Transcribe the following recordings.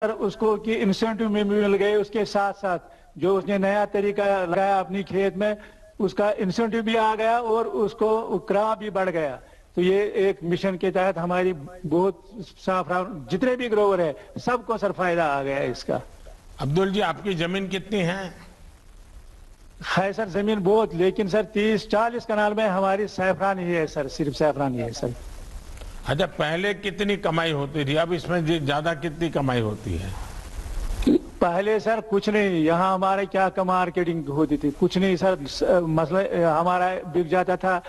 Sir उसको कि incentive में मिल गए, उसके साथ साथ जो उसने नया तरीका लगाया अपनी खेत में उसका इंसेंटिव भी आ गया और उसको क्रॉप भी बढ़ गया। तो ये एक मिशन के तहत हमारी बहुत साफरान जितने भी ग्रोवर है सबको सर फायदा आ गया है इसका। अब्दुल जी, आपकी जमीन कितनी है? है सर जमीन बहुत, लेकिन सर 30-40 कनाल में हमारी सैफरान ही है सर, सिर्फ सैफरान ही है सर। अच्छा, पहले कितनी कमाई होती थी, अब इसमें ज्यादा कितनी कमाई होती है? पहले सर कुछ नहीं, यहाँ हमारे क्या का मार्केटिंग होती थी, कुछ नहीं सर। मसला हमारा बिक जाता था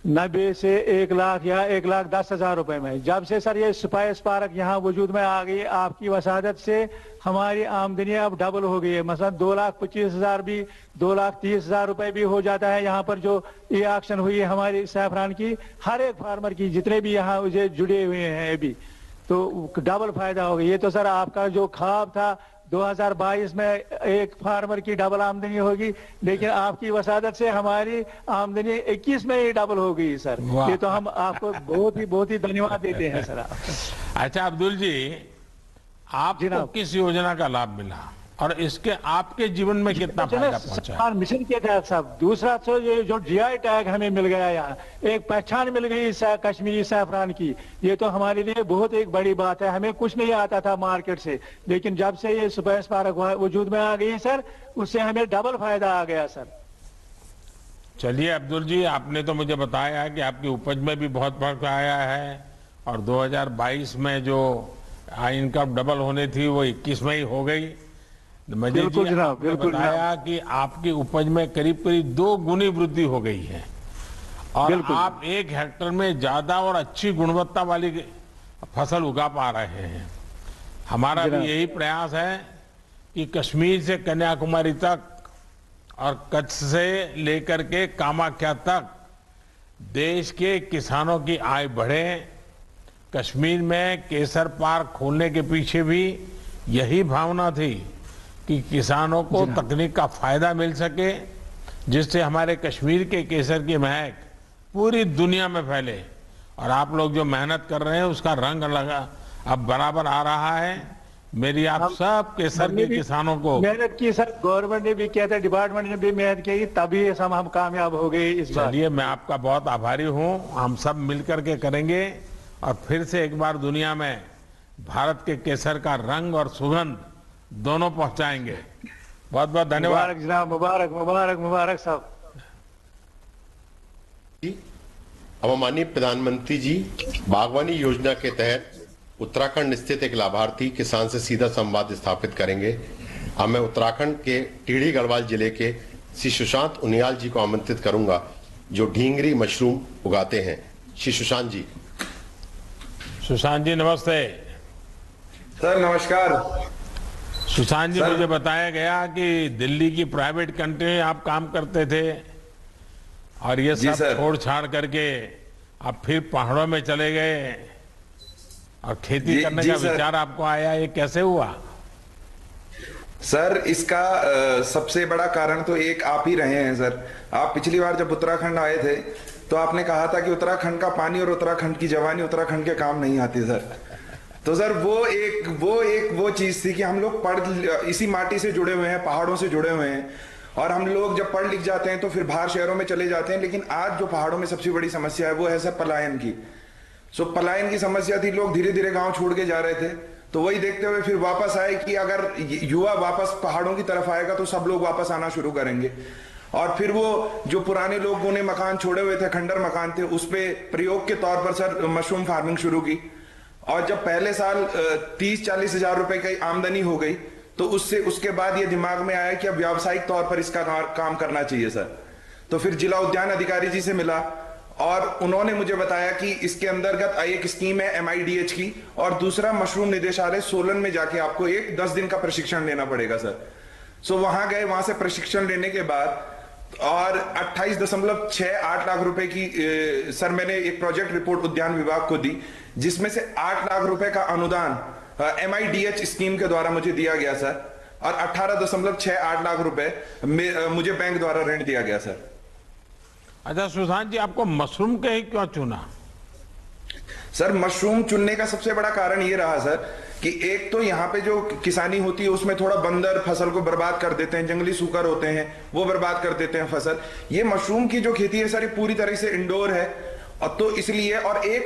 90 से 1 लाख या 1,10,000 रुपए में। जब से सर ये स्पाइस पार्क यहाँ वजूद में आ गई, आपकी वसादत से हमारी आमदनी अब डबल हो गई है। मसलन 2,25,000 भी 2,30,000 रुपए भी हो जाता है। यहाँ पर जो ये एक्शन हुई है हमारी सैफरान की, हर एक फार्मर की जितने भी यहाँ मुझे जुड़े हुए हैं अभी, तो डबल फायदा हो गया। ये तो सर आपका जो ख्वाब था 2022 में एक फार्मर की डबल आमदनी होगी, लेकिन आपकी वसादत से हमारी आमदनी 21 में ही डबल हो गई सर। ये तो हम आपको बहुत ही धन्यवाद देते हैं सर आप। अच्छा अब्दुल जी, आपको किस योजना का लाभ मिला और इसके आपके जीवन में कितना फायदा पहुंचा है? मिशन के तहत साहब, दूसरा तो ये जो जीआई टैग हमें मिल गया, यहाँ एक पहचान मिल गई कश्मीरी सैफरान की, ये तो हमारे लिए बहुत एक बड़ी बात है। हमें कुछ नहीं आता था मार्केट से, लेकिन जब से ये स्पाइस पार्क वजूद में आ गई सर, उससे हमें डबल फायदा आ गया सर। चलिए अब्दुल जी, आपने तो मुझे बताया कि आपकी उपज में भी बहुत फर्क आया है और 2022 में जो इनकम डबल होनी थी वो 21 में ही हो गई। मजीद जी, आपने बताया कि आपकी उपज में करीब करीब 2 गुनी वृद्धि हो गई है और आप 1 हेक्टेयर में ज्यादा और अच्छी गुणवत्ता वाली फसल उगा पा रहे हैं। हमारा भी यही प्रयास है कि कश्मीर से कन्याकुमारी तक और कच्छ से लेकर के कामाख्या तक देश के किसानों की आय बढ़े। कश्मीर में केसर पार्क खोलने के पीछे भी यही भावना थी कि किसानों को तकनीक का फायदा मिल सके, जिससे हमारे कश्मीर के केसर की महक पूरी दुनिया में फैले। और आप लोग जो मेहनत कर रहे हैं उसका रंग लगा अब बराबर आ रहा है। मेरी आप सब केसर के किसानों को मेहनत की सर, गवर्नमेंट ने भी किया था, डिपार्टमेंट ने भी मेहनत की, तभी हम कामयाब हो गए इस बार। चलिए, मैं आपका बहुत आभारी हूँ। हम सब मिलकर के करेंगे और फिर से एक बार दुनिया में भारत के केसर का रंग और सुगंध दोनों पहुंचाएंगे। बहुत बहुत धन्यवाद। मुबारक जनाब, मुबारक मुबारक मुबारक साहब। अब माननीय प्रधानमंत्री जी बागवानी योजना के तहत उत्तराखंड स्थित एक लाभार्थी किसान से सीधा संवाद स्थापित करेंगे। अब मैं उत्तराखंड के टिहरी गढ़वाल जिले के श्री सुशांत उनियाल जी को आमंत्रित करूंगा, जो ढींगरी मशरूम उगाते हैं। श्री सुशांत जी। सुशांत जी नमस्ते। सर नमस्कार। सुशांत जी, मुझे बताया गया कि दिल्ली की प्राइवेट कंपनी में आप काम करते थे और ये सब छोड़ छाड़ करके आप फिर पहाड़ों में चले गए और खेती करने का विचार आपको आया, ये कैसे हुआ? सर इसका सबसे बड़ा कारण तो एक आप ही रहे हैं सर। आप पिछली बार जब उत्तराखंड आए थे तो आपने कहा था कि उत्तराखंड का पानी और उत्तराखंड की जवानी उत्तराखंड के काम नहीं आती सर। तो सर वो चीज थी कि हम लोग इसी माटी से जुड़े हुए हैं, पहाड़ों से जुड़े हुए हैं, और हम लोग जब पढ़ लिख जाते हैं तो फिर बाहर शहरों में चले जाते हैं। लेकिन आज जो पहाड़ों में सबसे बड़ी समस्या है वो है सर पलायन की। पलायन की समस्या थी, लोग धीरे धीरे गांव छोड़ के जा रहे थे। तो वही देखते हुए फिर वापस आए कि अगर युवा वापस पहाड़ों की तरफ आएगा तो सब लोग वापस आना शुरू करेंगे। और फिर वो जो पुराने लोगों ने मकान छोड़े हुए थे, खंडर मकान थे, उस पे प्रयोग के तौर पर सर मशरूम फार्मिंग शुरू की। और जब पहले साल 30-40 हजार रुपए की आमदनी हो गई तो उसके बाद ये दिमाग में आया कि अब व्यावसायिक तौर पर इसका काम करना चाहिए सर। तो फिर जिला उद्यान अधिकारी जी से मिला और उन्होंने मुझे बताया कि इसके अंतर्गत एक स्कीम है MIDH की, और दूसरा मशरूम निदेशालय सोलन में जाके आपको 10 दिन का प्रशिक्षण लेना पड़ेगा सर। वहां गए, वहां से प्रशिक्षण लेने के बाद और 28.68 लाख रुपए की सर मैंने एक प्रोजेक्ट रिपोर्ट उद्यान विभाग को दी, जिसमें से 8 लाख रुपए का अनुदान MIDH स्कीम के द्वारा मुझे दिया गया सर, और 18.68 लाख रुपए मुझे बैंक द्वारा ऋण दिया गया सर। अच्छा सुशांत जी, आपको मशरूम के ही क्यों चुना? सर मशरूम चुनने का सबसे बड़ा कारण ये रहा सर कि एक तो यहाँ पे जो किसानी होती है उसमें थोड़ा बंदर फसल को बर्बाद कर देते हैं, जंगली सूकर होते हैं वो बर्बाद कर देते हैं फसल। ये मशरूम की जो खेती है सर, ये पूरी तरह से इंडोर है, और तो इसलिए, और एक